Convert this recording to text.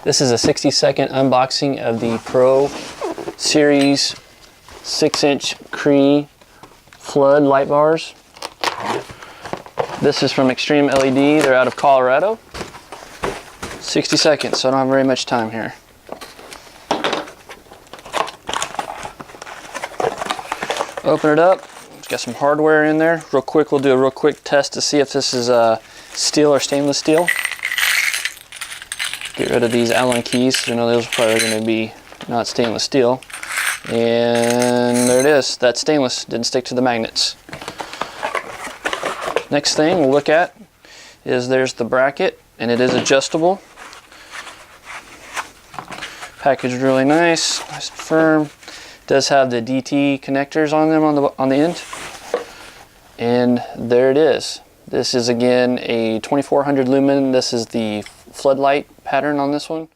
This is a 60-second unboxing of the Pro Series 6-inch CREE flood light bars. This is from ExtremeLED. They're out of Colorado. 60 seconds, so I don't have very much time here. Open it up. It's got some hardware in there. Real quick, we'll do a real quick test to see if this is steel or stainless steel. Get rid of these Allen keys. You know those are probably going to be not stainless steel. And there it is. That's stainless. Didn't stick to the magnets. Next thing we'll look at is there's the bracket, and it is adjustable. Packaged really nice and firm. It does have the DT connectors on them on the end. And there it is. This is again a 2400 lumen. This is the floodlight pattern on this one.